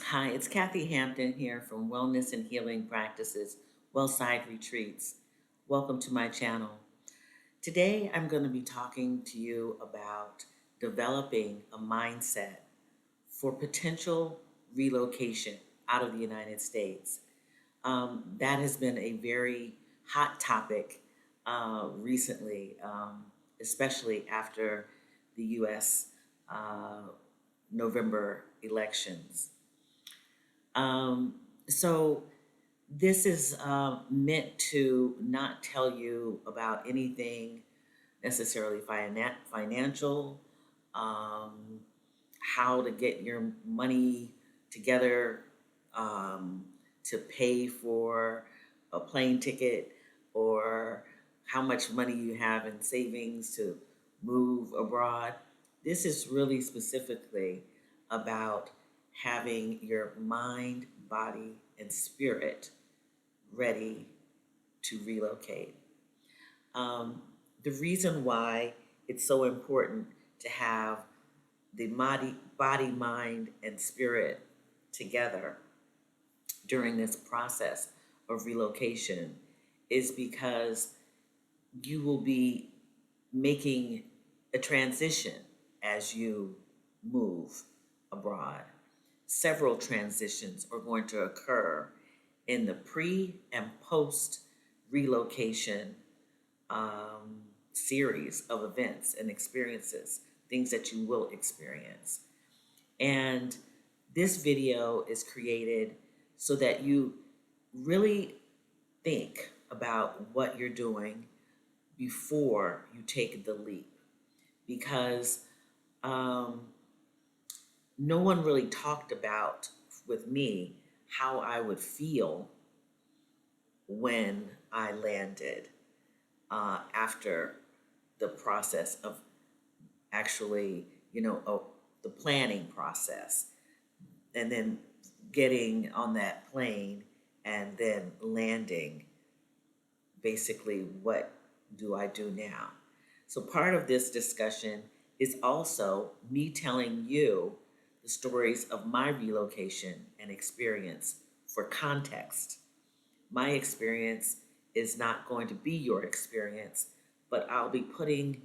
Hi, it's Kathy Hampton here from Wellness and Healing Practices, Wellside Retreats. Welcome to my channel. Today I'm going to be talking to you about developing a mindset for potential relocation out of the United States. That has been a very hot topic recently, especially after the U.S. November elections. Um, so this is meant to not tell you about anything necessarily financial, um, how to get your money together to pay for a plane ticket, or how much money you have in savings to move abroad. This is really specifically about having your mind, body, and spirit ready to relocate. Um, the reason why it's so important to have the body, mind, and spirit together during this process of relocation is because you will be making a transition as you move abroad. Several transitions are going to occur in the pre and post relocation series of events and experiences, things that you will experience. And this video is created so that you really think about what you're doing before you take the leap. Because um, no one really talked about with me how I would feel when I landed after the process of actually, the planning process, and then getting on that plane and then landing. Basically, what do I do now? So, part of this discussion is also me telling you the stories of my relocation and experience for context. My experience is not going to be your experience, but I'll be putting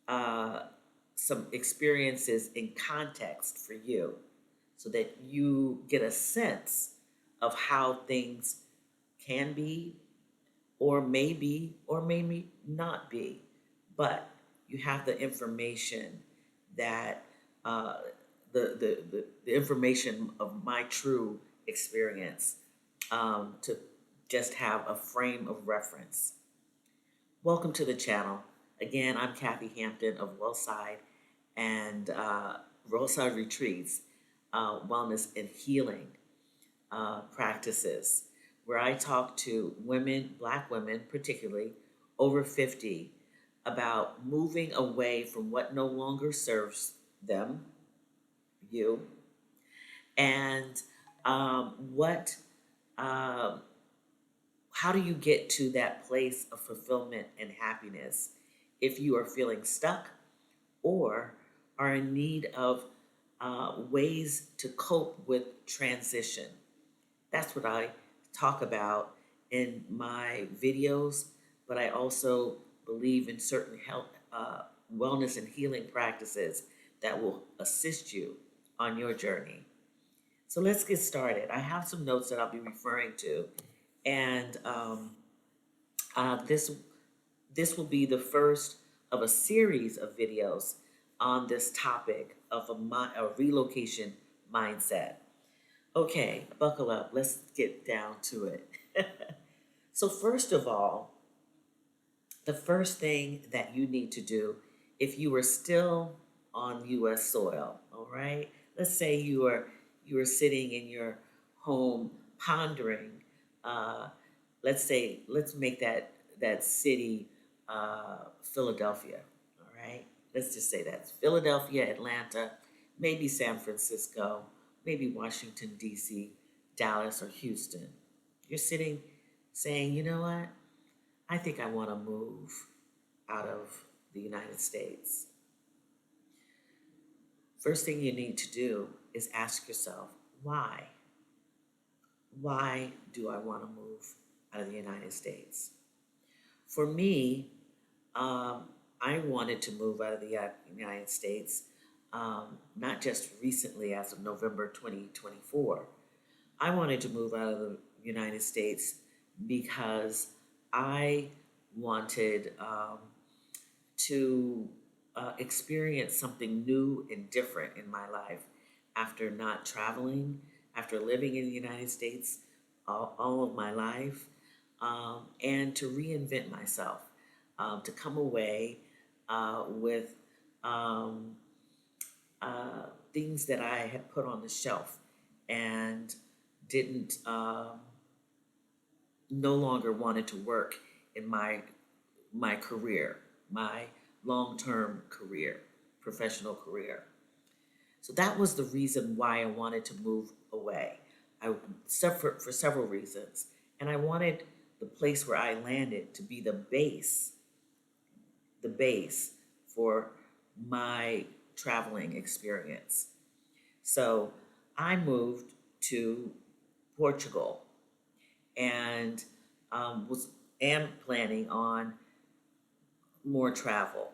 uh, some experiences in context for you so that you get a sense of how things can be, or maybe, or maybe not be. But you have the information that uh, the information of my true experience to just have a frame of reference. Welcome to the channel. Again, I'm Kathy Hampton of Wellside and Wellside Retreats, Wellness and Healing Practices, where I talk to women, Black women particularly, over 50, about moving away from what no longer serves them, you, and what um, how do you get to that place of fulfillment and happiness if you are feeling stuck or are in need of ways to cope with transition? That's what I talk about in my videos, but I also believe in certain health, wellness, and healing practices that will assist you on your journey. So let's get started. I have some notes that I'll be referring to, and this will be the first of a series of videos on this topic of a relocation mindset. Okay, buckle up. Let's get down to it. So, first of all, the first thing that you need to do if you are still on US soil, all right? Let's say you are sitting in your home pondering, uh, let's make that city Philadelphia, all right? Let's just say that's Philadelphia, Atlanta, maybe San Francisco, maybe Washington, D.C., Dallas, or Houston. You're sitting saying, you know what? I think I want to move out of the United States. First thing you need to do is ask yourself, why? Why do I want to move out of the United States? For me, I wanted to move out of the United States, not just recently as of November 2024. I wanted to move out of the United States because I wanted to experience something new and different in my life after not traveling, after living in the United States all of my life, and to reinvent myself, to come away with um, things that I had put on the shelf and didn't no longer wanted to work in my career, my long-term career, professional career. So that was the reason why I wanted to move away. I suffered for several reasons, and I wanted the place where I landed to be the base for my traveling experience. So I moved to Portugal and was am planning on more travel.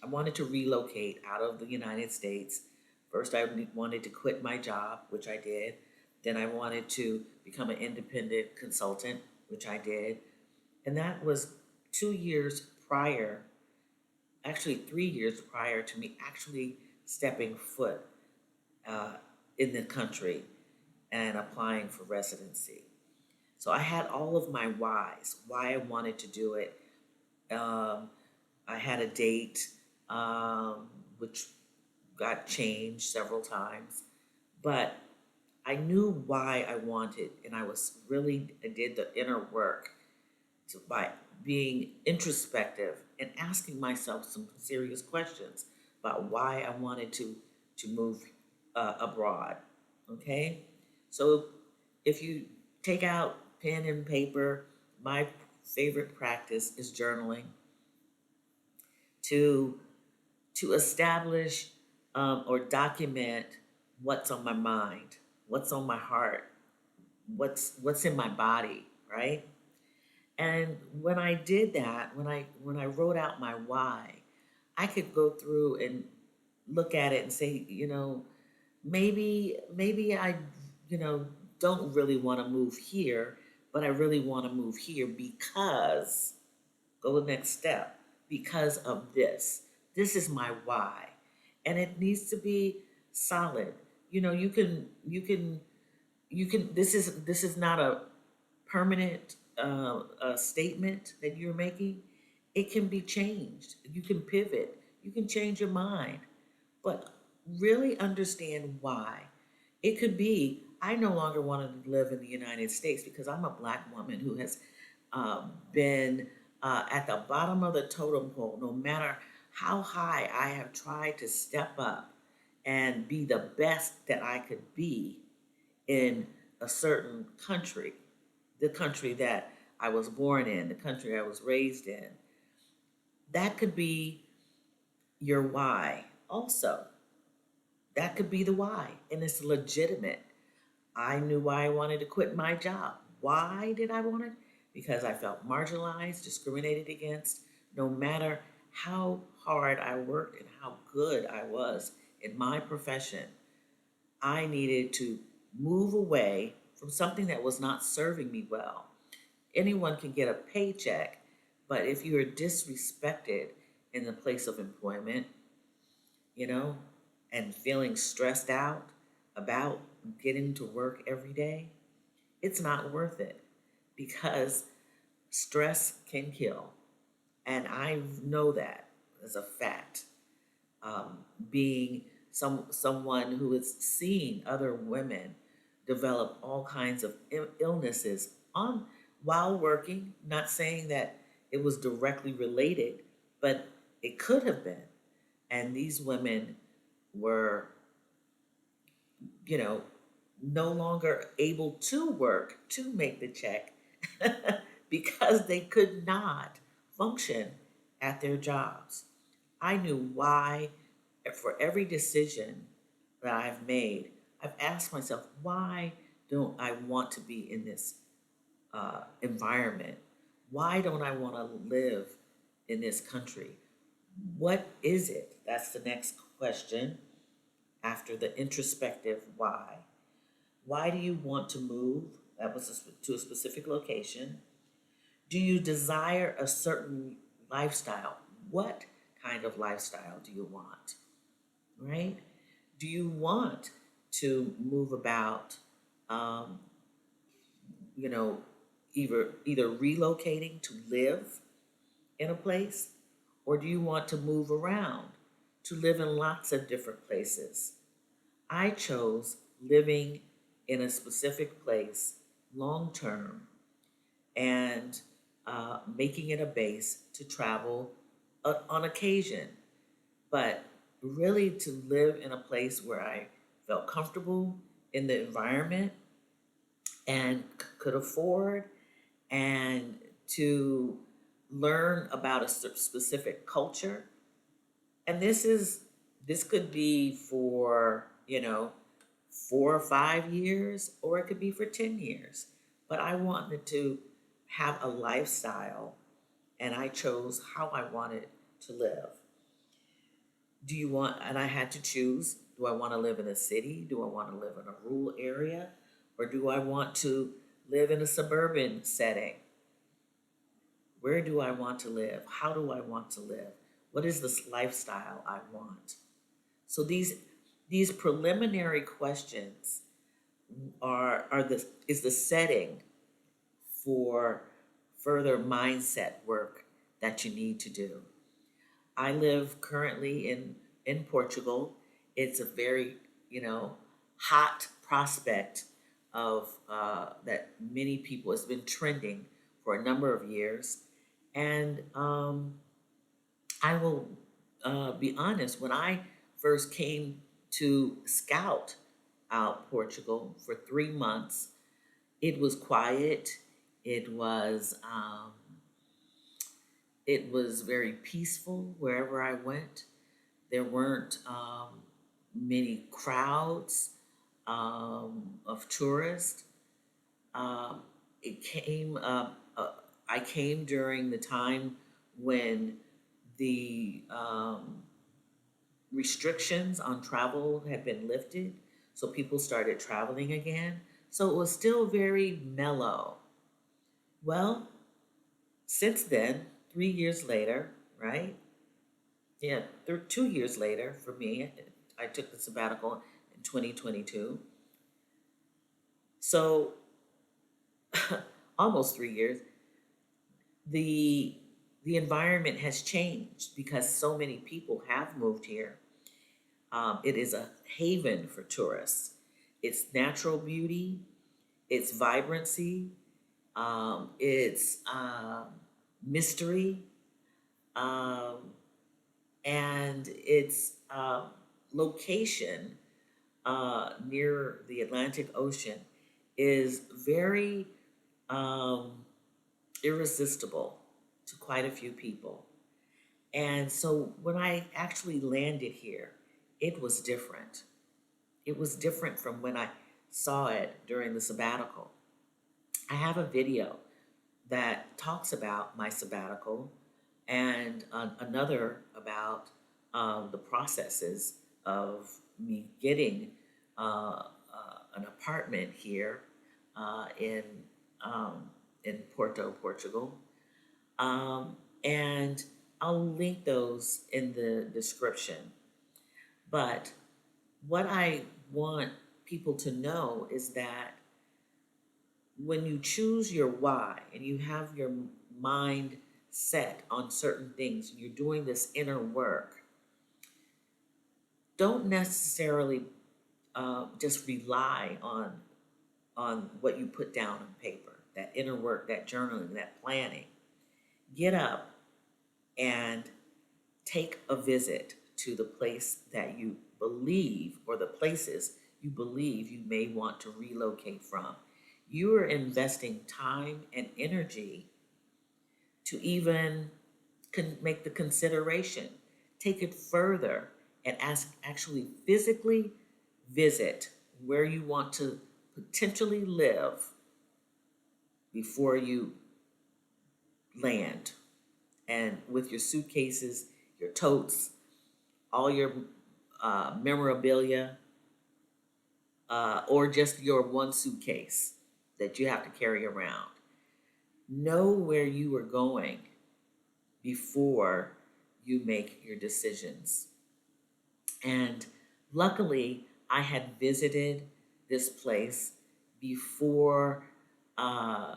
I wanted to relocate out of the United States. First, I wanted to quit my job, which I did. Then I wanted to become an independent consultant, which I did. And that was 2 years prior, actually 3 years prior to me actually stepping foot uh, in the country and applying for residency. So I had all of my whys, why I wanted to do it. Um, I had a date, which got changed several times, but I knew why I wanted, and I did the inner work by being introspective and asking myself some serious questions about why I wanted to move abroad. Okay, so if you take out pen and paper, my favorite practice is journaling to establish or document what's on my mind, what's on my heart, what's in my body, right? And when I did that, when I wrote out my why, I could go through and look at it and say, maybe I, you know, don't really want to move here, but I really want to move here because go the next step because of this. This is my why. And it needs to be solid. You can this is not a permanent statement that you're making. It can be changed. You can pivot. You can change your mind. But really understand why. It could be I no longer want to live in the United States because I'm a Black woman who has been at the bottom of the totem pole, no matter how high I have tried to step up and be the best that I could be in a certain country, the country that I was born in, the country I was raised in. That could be your why also. That could be the why, and it's legitimate. I knew why I wanted to quit my job. Why did I want it? Because I felt marginalized, discriminated against, no matter how hard I worked and how good I was in my profession. I needed to move away from something that was not serving me well. Anyone can get a paycheck, but if you are disrespected in the place of employment, you know, and feeling stressed out about getting to work every day, it's not worth it because stress can kill. And I know that as a fact. Being someone who has seen other women develop all kinds of illnesses on while working, not saying that it was directly related, but it could have been. And these women were, you know, no longer able to work to make the check because they could not function at their jobs. I knew why, for every decision that I've made, I've asked myself, why don't I want to be in this environment? Why don't I want to live in this country? What is it? That's the next question after the introspective why. Why do you want to move? That was to a specific location. Do you desire a certain lifestyle? What kind of lifestyle do you want? Right? Do you want to move about, um, you know, either relocating to live in a place, or do you want to move around to live in lots of different places? I chose living in a specific place long term and making it a base to travel on occasion, but really to live in a place where I felt comfortable in the environment and could afford, and to learn about a specific culture. And this could be for, 4 or 5 years, or it could be for 10 years. But I wanted to have a lifestyle, and I chose how I wanted to live. And I had to choose, do I want to live in a city? Do I want to live in a rural area? Or do I want to live in a suburban setting? Where do I want to live? How do I want to live? What is this lifestyle I want? So these preliminary questions is the setting for further mindset work that you need to do. I live currently in Portugal. It's a very, hot prospect of that many people, it's been trending for a number of years. And I will be honest, when I first came to scout out Portugal for 3 months, it was quiet. It was it was very peaceful wherever I went. There weren't many crowds of tourists. It came I came during the time when the restrictions on travel had been lifted, so people started traveling again. So it was still very mellow. Well, since then, 3 years later, right? Yeah, 2 years later for me, I took the sabbatical in 2022. So almost 3 years, the the environment has changed because so many people have moved here. It is a haven for tourists. Its natural beauty, its vibrancy, its mystery, um, and its location near the Atlantic Ocean is very um, irresistible to quite a few people. And so when I actually landed here, it was different. It was different from when I saw it during the sabbatical. I have a video that talks about my sabbatical, and another about the processes of me getting an apartment here uh, in um, in Porto, Portugal. And I'll link those in the description. But what I want people to know is that when you choose your why and you have your mind set on certain things and you're doing this inner work, don't necessarily just rely on what you put down on paper, that inner work, that journaling, that planning. Get up and take a visit to the place that you believe, or the places you believe you may want to relocate from. You are investing time and energy to even make the consideration, take it further, and actually physically visit where you want to potentially live before you land. And with your suitcases, your totes, all your memorabilia, or just your one suitcase that you have to carry around. Know where you are going before you make your decisions. And luckily, I had visited this place before uh,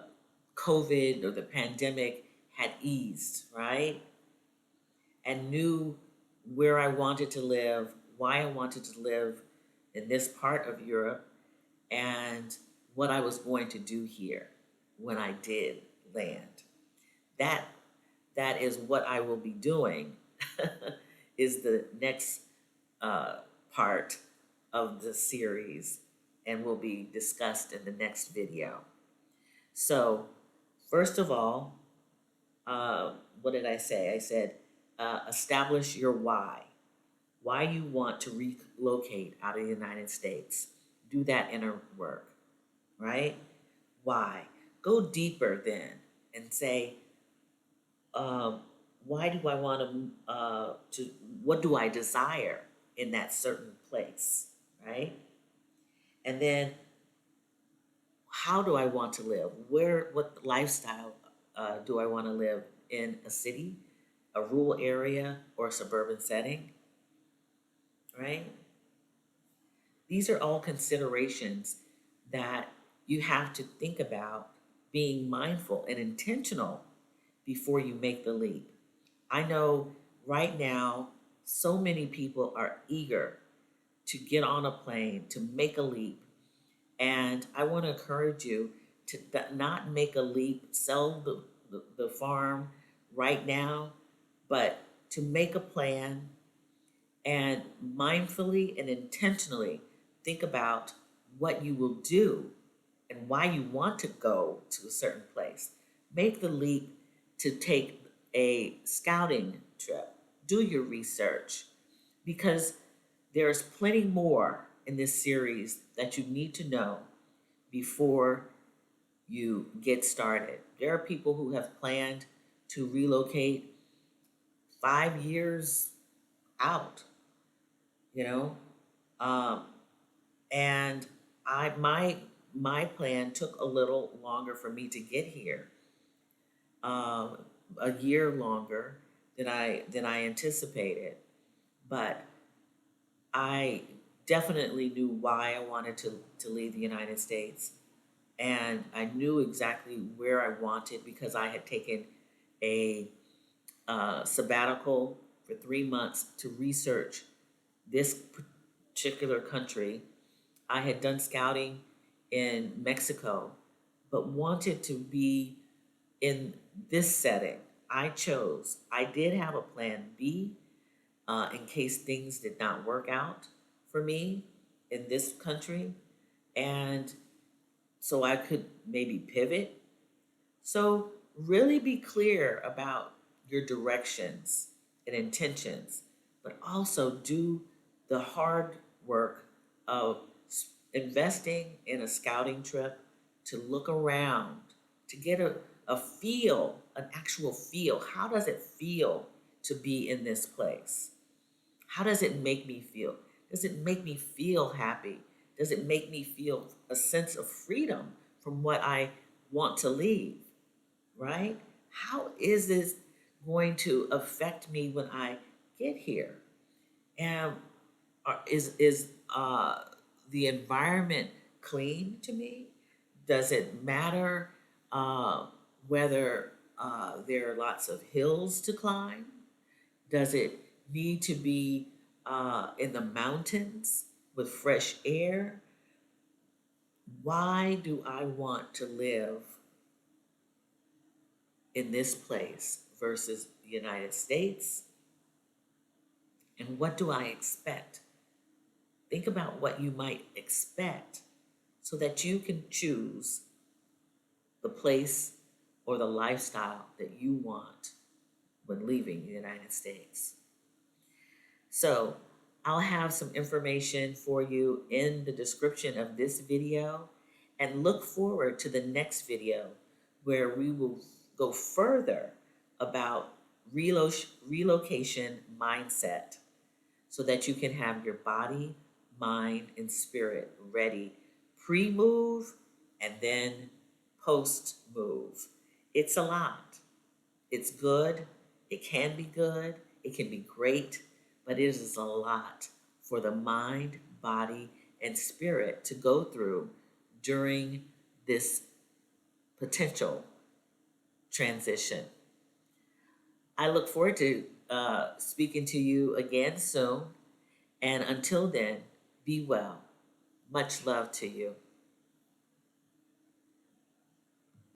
COVID or the pandemic had eased, right? And knew where I wanted to live, why I wanted to live in this part of Europe, and what I was going to do here when I did land. That that is what I will be doing is the next uh, part of the series and will be discussed in the next video. So, first of all, what did I say? I said establish your why you want to relocate out of the United States. Do that inner work, right? Why? Go deeper then and say, um, why do I want to, what do I desire in that certain place, right? And then how do I want to live? What lifestyle do I want to live in a city, a rural area, or a suburban setting, right? These are all considerations that you have to think about being mindful and intentional before you make the leap. I know right now, so many people are eager to get on a plane, to make a leap. And I want to encourage you to not make a leap, sell the farm right now, but to make a plan and mindfully and intentionally think about what you will do and why you want to go to a certain place. Make the leap to take a scouting trip. Do your research because there's plenty more in this series that you need to know before you get started. There are people who have planned to relocate 5 years out, you know, um, and my plan took a little longer for me to get here, um, a year longer than I anticipated, but I definitely knew why I wanted to leave the United States. And I knew exactly where I wanted because I had taken a sabbatical for 3 months to research this particular country. I had done scouting in Mexico, but wanted to be in this setting. I did have a plan B in case things did not work out for me in this country. And so I could maybe pivot. So, really be clear about your directions and intentions, but also do the hard work of investing in a scouting trip to look around, to get a feel, an actual feel. How does it feel to be in this place? How does it make me feel? Does it make me feel happy? Does it make me feel a sense of freedom from what I want to leave, right? How is this going to affect me when I get here? And is the environment clean to me? Does it matter whether there are lots of hills to climb? Does it need to be in the mountains with fresh air? Why do I want to live in this place versus the United States? And what do I expect? Think about what you might expect so that you can choose the place or the lifestyle that you want when leaving the United States. So I'll have some information for you in the description of this video, and look forward to the next video where we will go further about relocation mindset so that you can have your body, mind, and spirit ready pre-move and then post-move. It's a lot. It's good. It can be good. It can be great, but it is a lot for the mind, body, and spirit to go through during this potential transition. I look forward to speaking to you again soon. And until then, be well. Much love to you.